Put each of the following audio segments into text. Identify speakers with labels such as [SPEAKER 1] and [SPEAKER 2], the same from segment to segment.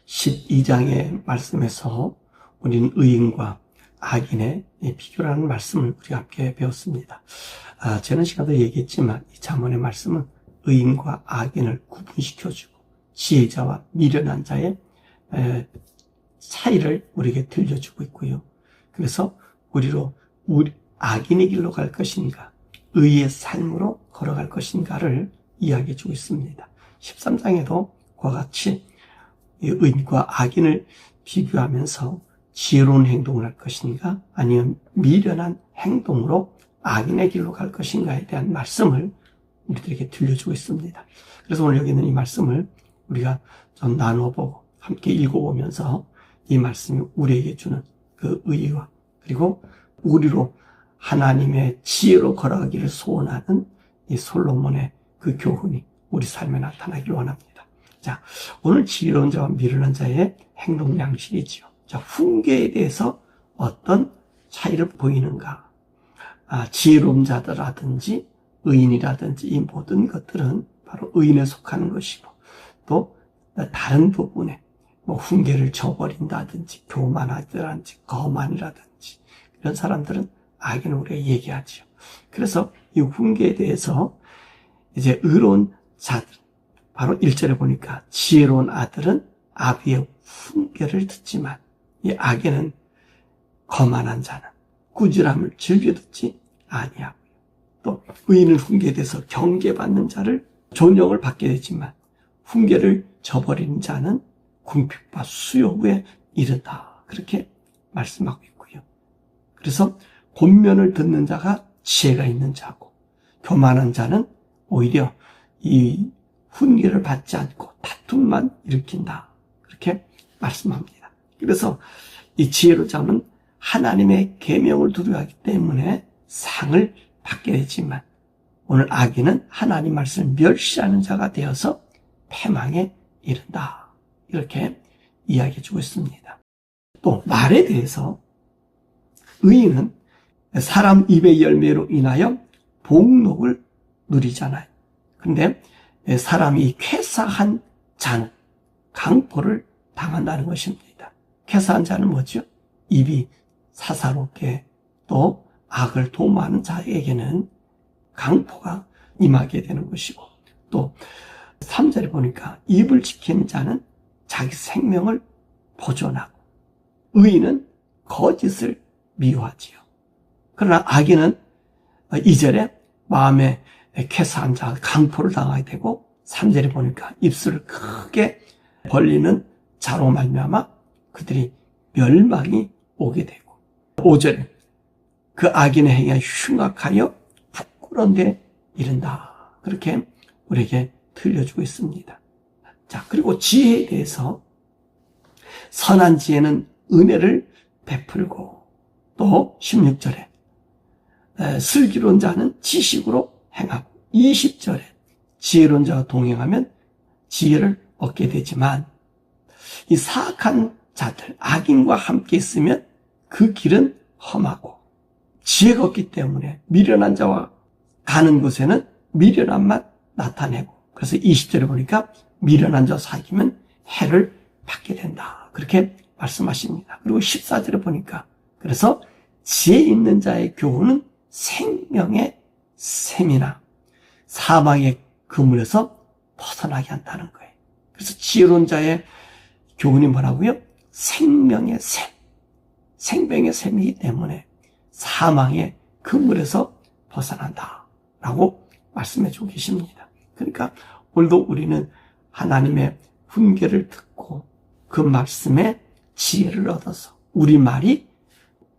[SPEAKER 1] 12장의 말씀에서 우리는 의인과 악인의 비교라는 말씀을 우리가 함께 배웠습니다. 지난 시간도 얘기했지만 이 잠언의 말씀은 의인과 악인을 구분시켜주고 지혜자와 미련한 자의 차이를 우리에게 들려주고 있고요. 그래서 우리 악인의 길로 갈 것인가, 의의 삶으로 걸어갈 것인가를 이야기해 주고 있습니다. 13장에도 그와 같이 의인과 악인을 비교하면서 지혜로운 행동을 할 것인가, 아니면 미련한 행동으로 악인의 길로 갈 것인가에 대한 말씀을 우리들에게 들려주고 있습니다. 그래서 오늘 여기 있는 이 말씀을 우리가 좀 나눠보고 함께 읽어보면서 이 말씀이 우리에게 주는 그 의의와, 그리고 우리로 하나님의 지혜로 걸어가기를 소원하는 이 솔로몬의 그 교훈이 우리 삶에 나타나길 원합니다. 자, 오늘 지혜로운 자와 미련한 자의 행동 양식이지요. 자, 훈계에 대해서 어떤 차이를 보이는가? 지혜로운 자들라든지 의인이라든지 이 모든 것들은 바로 의인에 속하는 것이고, 또 다른 부분에 훈계를 저버린다든지 교만하다든지 거만이라든지 이런 사람들은 악인을 우리가 얘기하죠. 그래서 이 훈계에 대해서 이제 의로운 자들, 바로 1절에 보니까 지혜로운 아들은 아비의 훈계를 듣지만 이 악인은 거만한 자는 꾸지람을 즐겨 듣지 아니하고요. 또 의인은 훈계에 대해서 경계받는 자를 존경을 받게 되지만 훈계를 저버리는 자는 궁핍과 수요에 이른다. 그렇게 말씀하고 있고요. 그래서 권면을 듣는 자가 지혜가 있는 자고, 교만한 자는 오히려 이 훈계를 받지 않고 다툼만 일으킨다. 그렇게 말씀합니다. 그래서 이 지혜로운 자는 하나님의 계명을 두려워하기 때문에 상을 받게 되지만, 오늘 악인은 하나님 말씀을 멸시하는 자가 되어서 패망에 이른다. 이렇게 이야기해 주고 있습니다. 또 말에 대해서 의인은 사람 입의 열매로 인하여 복록을 누리잖아요. 근데 사람이 쾌사한 자는 강포를 당한다는 것입니다. 쾌사한 자는 뭐죠? 입이 사사롭게 또 악을 도모하는 자에게는 강포가 임하게 되는 것이고, 또 3절에 보니까 입을 지키는 자는 자기 생명을 보존하고, 의인은 거짓을 미워하지요. 그러나 악인은 2절에 마음에 쾌사한 자가 강포를 당하게 되고, 3절에 보니까 입술을 크게 벌리는 자로 말미암아 그들이 멸망이 오게 되고, 5절에 그 악인의 행위가 흉악하여 부끄러운 데 이른다. 그렇게 우리에게 들려주고 있습니다. 자, 그리고 지혜에 대해서 선한 지혜는 은혜를 베풀고, 또 16절에 슬기로운 자는 지식으로 행하고, 20절에 지혜로운 자와 동행하면 지혜를 얻게 되지만 이 사악한 자들, 악인과 함께 있으면 그 길은 험하고 지혜가 없기 때문에 미련한 자와 가는 곳에는 미련함만 나타내고, 그래서 20절에 보니까 미련한 자와 사귀면 해를 받게 된다. 그렇게 말씀하십니다. 그리고 14절에 보니까 그래서 지혜 있는 자의 교훈은 생명의 샘이나 사망의 그물에서 벗어나게 한다는 거예요. 그래서 지혜로운 자의 교훈이 뭐라고요? 생명의 샘. 생명의 샘이기 때문에 사망의 그물에서 벗어난다. 라고 말씀해 주고 계십니다. 그러니까 오늘도 우리는 하나님의 훈계를 듣고 그 말씀에 지혜를 얻어서 우리 말이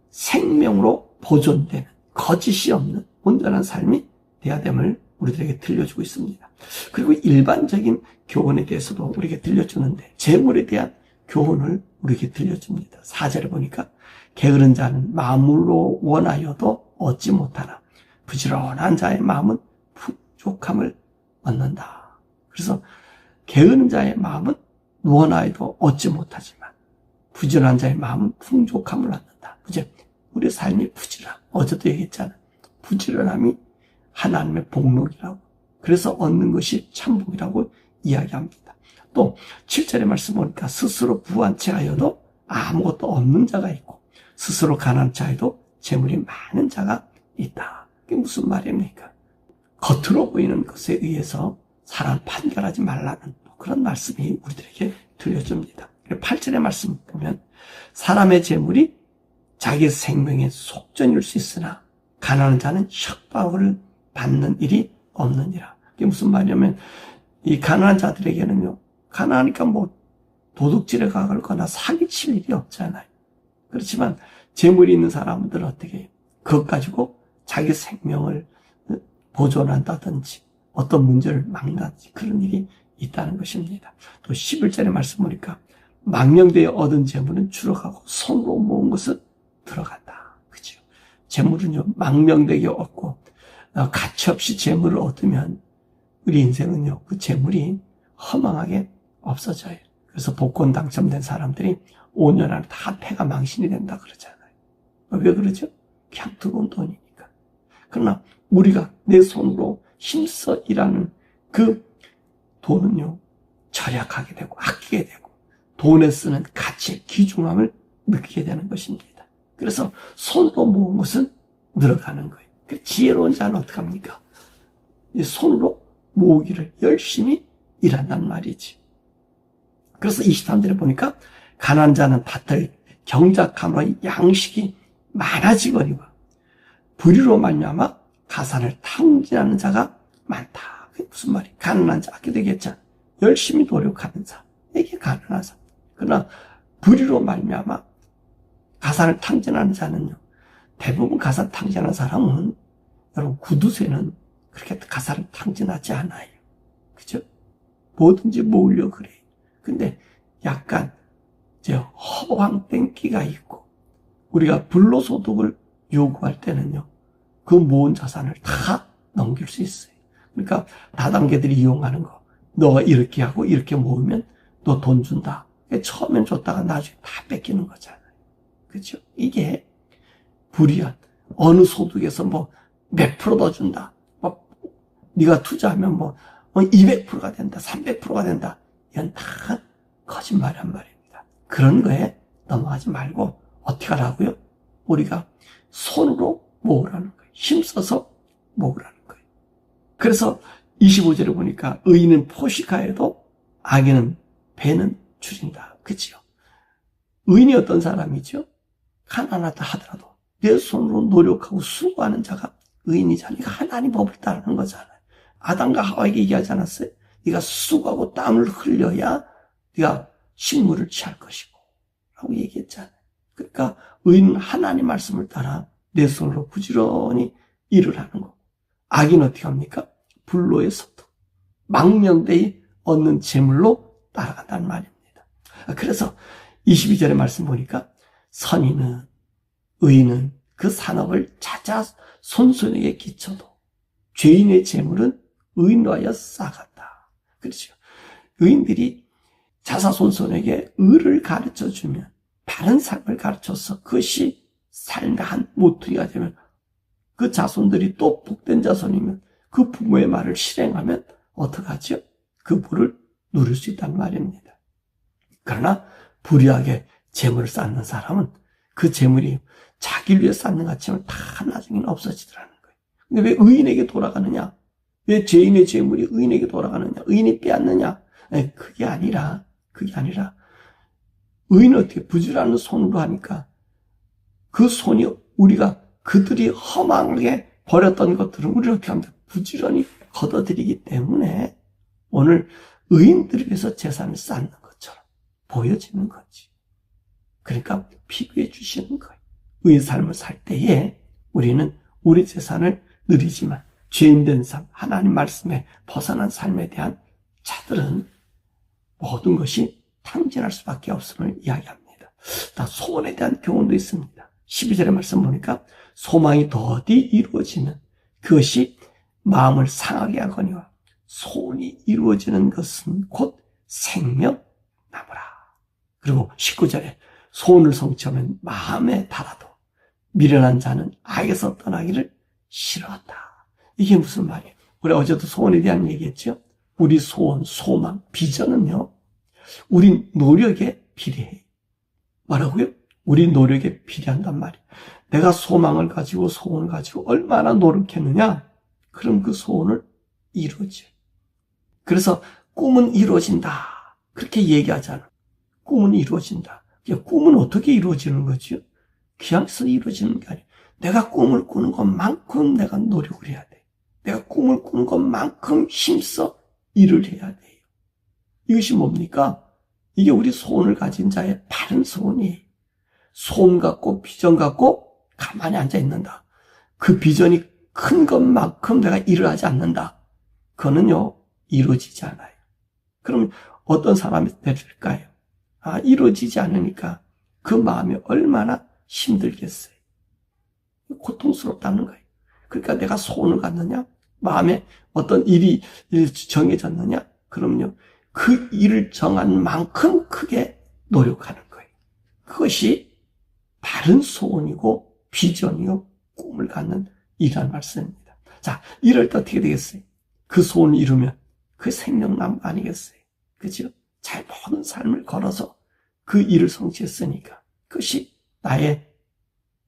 [SPEAKER 1] 생명으로 보존되는 거짓이 없는 온전한 삶이 되어야 됨을 우리들에게 들려주고 있습니다. 그리고 일반적인 교훈에 대해서도 우리에게 들려주는데, 재물에 대한 교훈을 우리에게 들려줍니다. 4절에 보니까 게으른 자는 마음으로 원하여도 얻지 못하나 부지런한 자의 마음은 풍족함을 얻는다. 그래서 게으른 자의 마음은 원하여도 얻지 못하지만 부지런한 자의 마음은 풍족함을 얻는다. 그죠? 우리 삶이 부지런, 어제도 얘기했잖아. 부지런함이 하나님의 복록이라고, 그래서 얻는 것이 참복이라고 이야기합니다. 또 7절의 말씀 보니까 스스로 부한 채하여도 아무것도 없는 자가 있고 스스로 가난한 자에도 재물이 많은 자가 있다. 그게 무슨 말입니까? 겉으로 보이는 것에 의해서 사람 판결하지 말라는 그런 말씀이 우리들에게 들려줍니다. 8절의 말씀 보면 사람의 재물이 자기 생명의 속전일 수 있으나 가난한 자는 협박을 받는 일이 없느니라. 그게 무슨 말이냐면 이 가난한 자들에게는요, 가난하니까 뭐 도둑질에 가거나 사기칠 일이 없잖아요. 그렇지만 재물이 있는 사람들은 어떻게 해요? 그것 가지고 자기 생명을 보존한다든지 어떤 문제를 막는다든지 그런 일이 있다는 것입니다. 또 11절의 말씀 보니까 망령되어 얻은 재물은 추락하고 손으로 모은 것은 들어간다. 그죠? 재물은요, 망명되게 얻고 가치없이 재물을 얻으면 우리 인생은요, 그 재물이 허망하게 없어져요. 그래서 복권 당첨된 사람들이 5년 안에 다 패가 망신이 된다 그러잖아요. 왜 그러죠? 그냥 들어온 돈이니까. 그러나 우리가 내 손으로 힘써 일하는 그 돈은요, 절약하게 되고 아끼게 되고 돈에 쓰는 가치의 귀중함을 느끼게 되는 것입니다. 그래서 손으로 모은 것은 늘어가는 거예요. 지혜로운 자는 어떡합니까? 이 손으로 모으기를 열심히 일한단 말이지. 그래서 23절에 보니까 가난한 자는 밭을 경작함으로 양식이 많아지거니와 불의로 말미암아 가산을 탕진하는 자가 많다. 그게 무슨 말이에요? 가난한 자, 아까 얘기했잖아. 열심히 노력하는 자, 이게 가난한 자. 그러나 불의로 말미암아 가산을 탕진하는 자는요, 대부분 가산 탕진하는 사람은 여러분 구두쇠는 그렇게 가산을 탕진하지 않아요. 그죠? 뭐든지 모으려고 그래요. 근데 약간 이제 허황된 끼가 있고 우리가 불로소득을 요구할 때는요, 그 모은 자산을 다 넘길 수 있어요. 그러니까 다단계들이 이용하는 거, 너가 이렇게 하고 이렇게 모으면 너 돈 준다. 처음엔 줬다가 나중에 다 뺏기는 거잖아요. 그렇죠? 이게 불이한 어느 소득에서 뭐 몇 프로 더 준다. 뭐 네가 투자하면 뭐 200%가 된다, 300%가 된다. 이건 다 거짓말이란 말입니다. 그런 거에 넘어가지 말고 어떻게 하라고요? 우리가 손으로 모으라는 거예요. 힘써서 모으라는 거예요. 그래서 25절에 보니까 의인은 포식하여도 악인은 배는 줄인다. 그치요? 의인이 어떤 사람이죠? 가난하다 하더라도 내 손으로 노력하고 수고하는 자가 의인이잖아요. 하나님 법을 따르는 거잖아요. 아담과 하와에게 얘기하지 않았어요? 네가 수고하고 땀을 흘려야 네가 식물을 취할 것이고 라고 얘기했잖아요. 그러니까 의인은 하나님 말씀을 따라 내 손으로 부지런히 일을 하는 거고, 악인은 어떻게 합니까? 불로의 소득, 망명되이 얻는 재물로 따라간다는 말입니다. 그래서 22절의 말씀 보니까 선인은, 의인은 그 산업을 찾아 손손에게 끼쳐도 죄인의 재물은 의인으로 하여 싸간다. 그렇죠. 의인들이 자사손손에게 의를 가르쳐주면, 바른 삶을 가르쳐서 그것이 삶의 한 모퉁이가 되면 그 자손들이 또 복된 자손이면 그 부모의 말을 실행하면 어떡하죠? 그 부를 누릴 수 있다는 말입니다. 그러나 불의하게 재물을 쌓는 사람은 그 재물이 자기를 위해 쌓는 가치면 다 나중에는 없어지더라는 거예요. 근데 왜 의인에게 돌아가느냐? 왜 죄인의 재물이 의인에게 돌아가느냐? 의인이 빼앗느냐? 그게 아니라 의인은 어떻게 부지런한 손으로 하니까 그 손이 우리가 그들이 허망하게 버렸던 것들은 우리는 어떻게 합니까? 부지런히 걷어들이기 때문에 오늘 의인들을 위해서 재산을 쌓는 것처럼 보여지는 거지. 그러니까 비교해 주시는 거예요. 의의 삶을 살 때에 우리는 우리 재산을 누리지만 죄인된 삶, 하나님 말씀에 벗어난 삶에 대한 자들은 모든 것이 탕진할 수밖에 없음을 이야기합니다. 다 소원에 대한 교훈도 있습니다. 12절의 말씀 보니까 소망이 더디 이루어지면 그것이 마음을 상하게 하거니와 소원이 이루어지는 것은 곧 생명나무라. 그리고 19절에 소원을 성취하면 마음에 달아도 미련한 자는 악에서 떠나기를 싫어한다. 이게 무슨 말이에요? 우리 어제도 소원에 대한 얘기했죠? 우리 소원, 소망, 비전은요, 우리 노력에 비례해. 뭐라고요? 우리 노력에 비례한단 말이에요. 내가 소망을 가지고 소원을 가지고 얼마나 노력했느냐? 그럼 그 소원을 이루어져. 그래서 꿈은 이루어진다. 그렇게 얘기하잖아. 꿈은 이루어진다. 꿈은 어떻게 이루어지는 거죠? 그냥서 이루어지는 게 아니에요. 내가 꿈을 꾸는 것만큼 내가 노력을 해야 돼. 내가 꿈을 꾸는 것만큼 힘써 일을 해야 돼요. 이것이 뭡니까? 이게 우리 소원을 가진 자의 바른 소원이에요. 소원 갖고 비전 갖고 가만히 앉아 있는다. 그 비전이 큰 것만큼 내가 일을 하지 않는다. 그거는요, 이루어지지 않아요. 그럼 어떤 사람이 될까요? 이루어지지 않으니까 그 마음이 얼마나 힘들겠어요. 고통스럽다는 거예요. 그러니까 내가 소원을 갖느냐? 마음에 어떤 일이 정해졌느냐? 그럼요, 그 일을 정한 만큼 크게 노력하는 거예요. 그것이 바른 소원이고 비전이요, 꿈을 갖는 이란 말씀입니다. 자, 이럴 때 어떻게 되겠어요? 그 소원을 이루면 그 생명나무 아니겠어요? 그죠? 잘 모든 삶을 걸어서 그 일을 성취했으니까 그것이 나의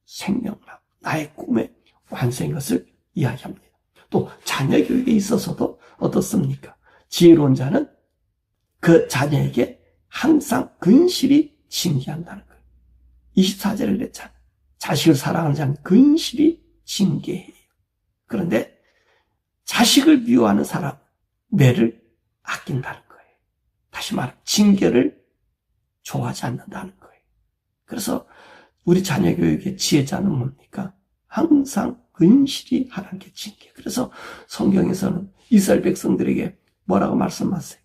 [SPEAKER 1] 생명나무, 나의 꿈의 완성인 것을 이야기합니다. 또 자녀 교육에 있어서도 어떻습니까? 지혜로운 자는 그 자녀에게 항상 근실히 징계한다는 거예요. 24절을 냈잖아. 자식을 사랑하는 자는 근실히 징계해요. 그런데 자식을 미워하는 사람은 매를 아낀다는 거예요. 다시 말하면 징계를 좋아하지 않는다는 거예요. 그래서 우리 자녀 교육의 지혜자는 뭡니까? 항상 근실히 하나님께 징계. 그래서 성경에서는 이스라엘 백성들에게 뭐라고 말씀하세요?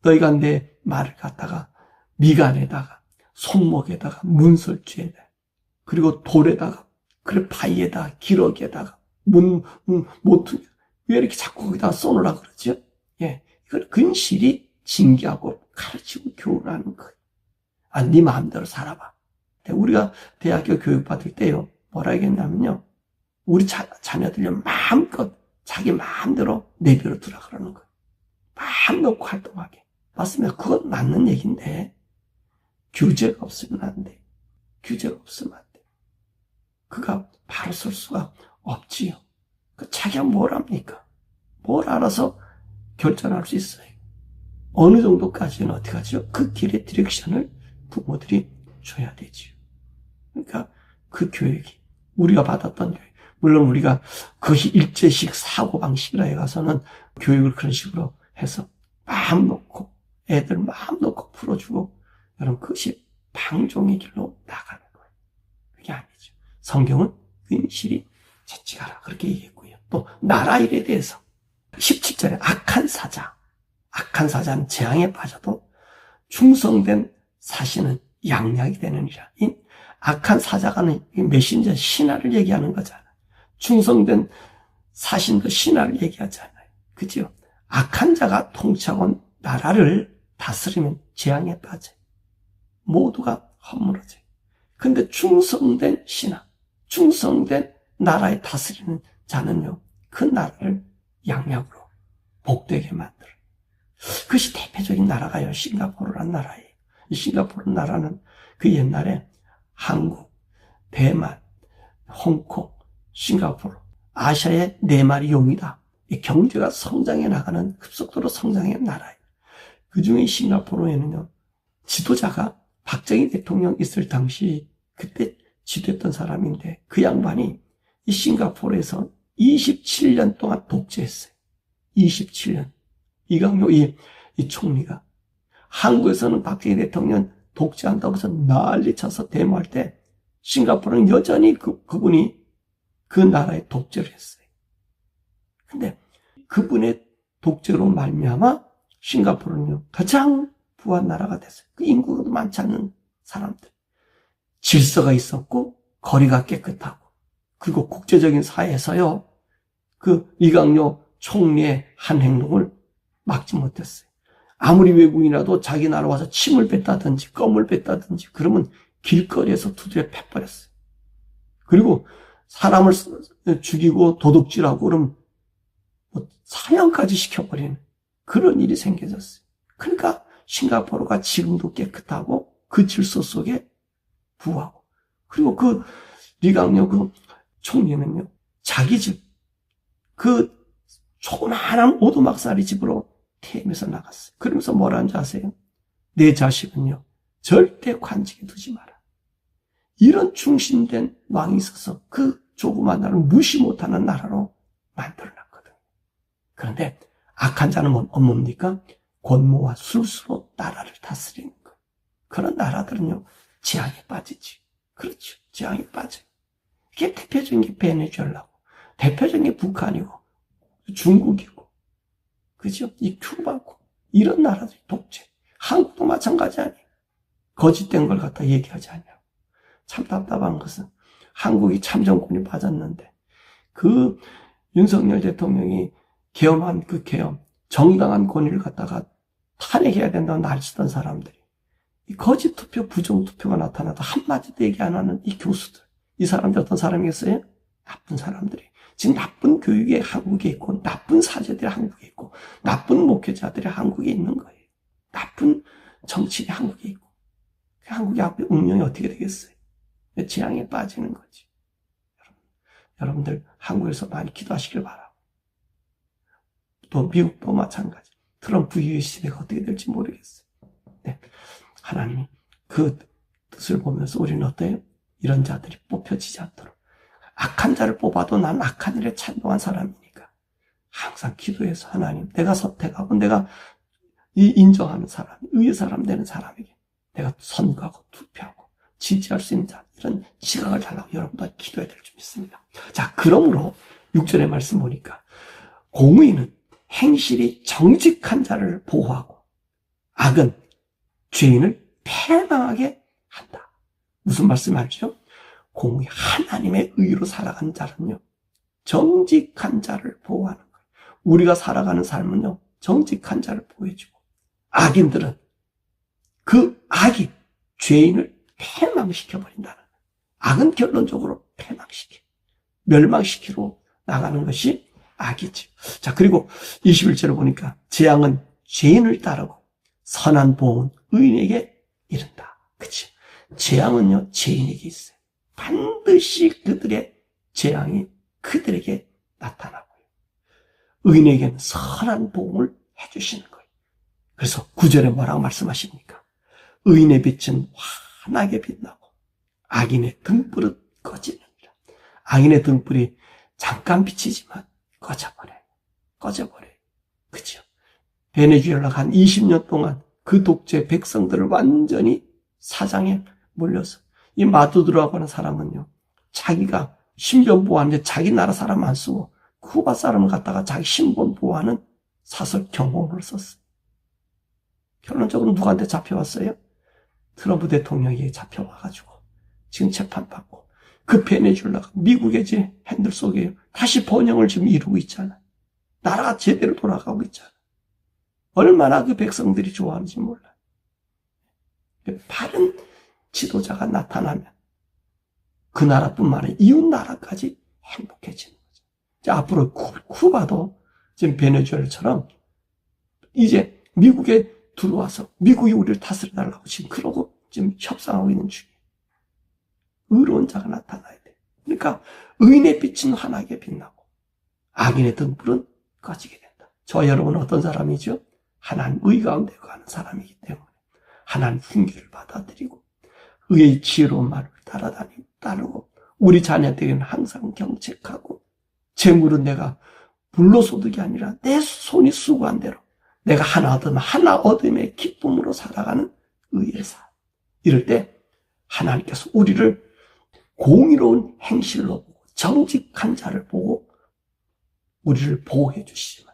[SPEAKER 1] 너희가 내 말을 갖다가 미간에다가 손목에다가 문설주에다 그리고 돌에다가 그래 바위에다가 기러기에다가 모퉁이 왜 이렇게 자꾸 거기다가 써놓으라고 그러죠? 예, 이걸 근실히 징계하고 가르치고 교훈하는 거예요. 네 마음대로 살아봐. 우리가 대학교 교육 받을 때요, 뭐라 하겠냐면요, 우리 자녀들요 마음껏 자기 마음대로 내버려 두라 그러는 거예요. 마음 놓고 활동하게. 맞습니다. 그건 맞는 얘기인데 규제가 없으면 안 돼. 규제가 없으면 안 돼. 그가 바로 설 수가 없지요. 자기가 뭘 합니까? 뭘 알아서 결정할 수 있어요. 어느 정도까지는 어떻게 하죠? 그 길의 디렉션을 부모들이 줘야 되지요. 그러니까 그 교육이 우리가 받았던 교육, 물론 우리가 그것이 일제식 사고방식이라 해가서는 교육을 그런 식으로 해서 마음 놓고 애들 마음 놓고 풀어주고, 여러분 그것이 방종의 길로 나가는 거예요. 그게 아니죠. 성경은 근실히 채찍하라 그렇게 얘기했고요. 또 나라 일에 대해서 17절에 악한 사자는 재앙에 빠져도 충성된 사신은 양약이 되느니라. 이 악한 사자가는 메신저 신하를 얘기하는 거잖아요. 충성된 사신도 신하를 얘기하잖아요. 그죠? 악한 자가 통치하고 나라를 다스리면 재앙에 빠져요. 모두가 허물어져요. 근데 충성된 신하, 충성된 나라에 다스리는 자는요, 그 나라를 양약으로 복되게 만들어요. 그것이 대표적인 나라가요, 싱가포르란 나라예요. 이 싱가포르 나라는 그 옛날에 한국, 대만, 홍콩, 싱가포르, 아시아의 4마리 용이다. 이 경제가 성장해 나가는, 급속도로 성장해 나라예요. 그 중에 싱가포르에는요, 지도자가 박정희 대통령 있을 당시 그때 지도했던 사람인데, 그 양반이 이 싱가포르에서 27년 동안 독재했어요. 27년. 이강요 이 총리가. 한국에서는 박정희 대통령 독재한다고 해서 난리 쳐서 데모할 때 싱가포르는 여전히 그분이 그 나라에 독재를 했어요. 근데 그분의 독재로 말미암아 싱가포르는요, 가장 부한 나라가 됐어요. 그 인구가 많지 않은 사람들. 질서가 있었고, 거리가 깨끗하고, 그리고 국제적인 사회에서요, 그 이강요 총리의 한 행동을 막지 못했어요. 아무리 외국인이라도 자기 나라 와서 침을 뱉다든지 껌을 뱉다든지 그러면 길거리에서 두드려 패버렸어요. 그리고 사람을 죽이고 도둑질하고 그러면 사형까지 시켜버리는 그런 일이 생겨졌어요. 그러니까 싱가포르가 지금도 깨끗하고 그 질서 속에 부하고, 그리고 그 리강요 그 총리는요, 자기 집, 그 조그마한 오두막살이 집으로 퇴임해서 나갔어요. 그러면서 뭐라는지 아세요? 내 자식은요, 절대 관직에 두지 마라. 이런 중심된 왕이 있어서 그 조그만 나라를 무시 못하는 나라로 만들어놨거든요. 그런데 악한 자는 뭡니까? 권모와 술수로 나라를 다스리는 거예요. 그런 나라들은요, 재앙에 빠지지. 그렇죠. 재앙에 빠져요. 이게 대표적인 게 베네수엘라고, 대표적인 게 북한이고, 중국이고, 그죠? 이 큐바고, 이런 나라들이 독재. 한국도 마찬가지 아니에요. 거짓된 걸 갖다 얘기하지 않냐고. 참 답답한 것은 한국이 참정권이 빠졌는데, 그 윤석열 대통령이 계엄한 그 계엄, 정당한 권위를 갖다가 탄핵해야 된다고 날쓰던 사람들이, 이 거짓 투표, 부정 투표가 나타나도 한마디도 얘기 안 하는 이 교수들, 이 사람들 어떤 사람이겠어요? 나쁜 사람들이. 지금 나쁜 교육이 한국에 있고, 나쁜 사제들이 한국에 있고, 나쁜 목회자들이 한국에 있는 거예요. 나쁜 정치인이 한국에 있고, 한국의 앞에 운명이 어떻게 되겠어요? 재앙에 빠지는 거지. 여러분들 한국에서 많이 기도하시길 바라고, 또 미국도 마찬가지. 트럼프 이후의 시대가 어떻게 될지 모르겠어요. 네. 하나님이 그 뜻을 보면서 우리는 어때요? 이런 자들이 뽑혀지지 않도록, 악한 자를 뽑아도 난 악한 일에 찬동한 사람이니까 항상 기도해서 하나님, 내가 선택하고 내가 이 인정하는 사람, 의의 사람 되는 사람에게 내가 선거하고 투표하고 지지할 수 있는 자, 이런 지각을 달라고 여러분도 기도해야 될 줄 믿습니다. 자, 그러므로 6절의 말씀 보니까 공의는 행실이 정직한 자를 보호하고 악은 죄인을 패망하게 한다. 무슨 말씀 알죠? 공의, 하나님의 의로 살아가는 자는요, 정직한 자를 보호하는 거예요. 우리가 살아가는 삶은요, 정직한 자를 보호해주고, 악인들은 그 악이 죄인을 패망시켜버린다는 거예요. 악은 결론적으로 멸망시키러 나가는 것이 악이죠. 자, 그리고 21절을 보니까 재앙은 죄인을 따르고 선한 보응은 의인에게 이른다. 그치? 재앙은요, 죄인에게 있어요. 반드시 그들의 재앙이 그들에게 나타나고요. 의인에게는 선한 보응을 해주시는 거예요. 그래서 9절에 뭐라고 말씀하십니까? 의인의 빛은 환하게 빛나고 악인의 등불은 꺼지느니라. 악인의 등불이 잠깐 비치지만 꺼져버려요. 그죠? 베네수엘라가 한 20년 동안 그 독재 백성들을 완전히 사장에 몰려서, 이 마두로라고 하는 사람은요, 자기가 신변 보호하는데 자기 나라 사람 안 쓰고 쿠바 사람을 갖다가 자기 신분 보호하는 사설 경공을 썼어요. 결론적으로 누구한테 잡혀왔어요? 트럼프 대통령에게 잡혀와가지고 지금 재판받고, 그 베네수엘라가 미국의 제 핸들 속에 다시 번영을 지금 이루고 있잖아요. 나라가 제대로 돌아가고 있잖아요. 얼마나 그 백성들이 좋아하는지 몰라요. 바른 지도자가 나타나면 그 나라뿐만 아니라 이웃 나라까지 행복해지는 거죠. 자, 앞으로 쿠바도 지금 베네수엘처럼 이제 미국에 들어와서 미국이 우리를 다스려달라고 지금 그러고 지금 협상하고 있는 중이에요. 의로운 자가 나타나야 돼. 그러니까 의인의 빛은 환하게 빛나고 악인의 등불은 꺼지게 된다. 저 여러분은 어떤 사람이죠? 하나님 의 가운데 거하는 사람이기 때문에 하나님 훈계를 받아들이고 의의 지혜로운 말을 따르고 우리 자녀들에게는 항상 경책하고, 재물은 내가 불로소득이 아니라 내 손이 수고한 대로 내가 하나 얻음의 기쁨으로 살아가는 의의 삶. 이럴 때 하나님께서 우리를 공의로운 행실로 보고 정직한 자를 보고 우리를 보호해 주시지만,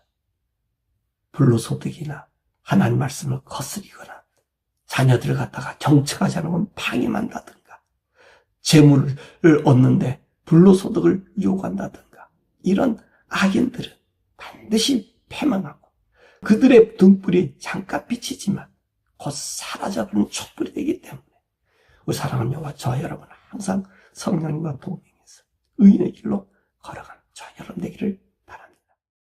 [SPEAKER 1] 불로소득이나 하나님 말씀을 거스리거나 자녀들을 갖다가 경책하지 않으면 방임한다든가, 재물을 얻는데 불로소득을 요구한다든가, 이런 악인들은 반드시 패망하고 그들의 등불이 잠깐 비치지만 곧 사라져버리는 촛불이 되기 때문에 우리 사랑하는 여호와, 저와 여러분은 항상 성령님과 동행해서 의인의 길로 걸어가는 저와 여러분 되기를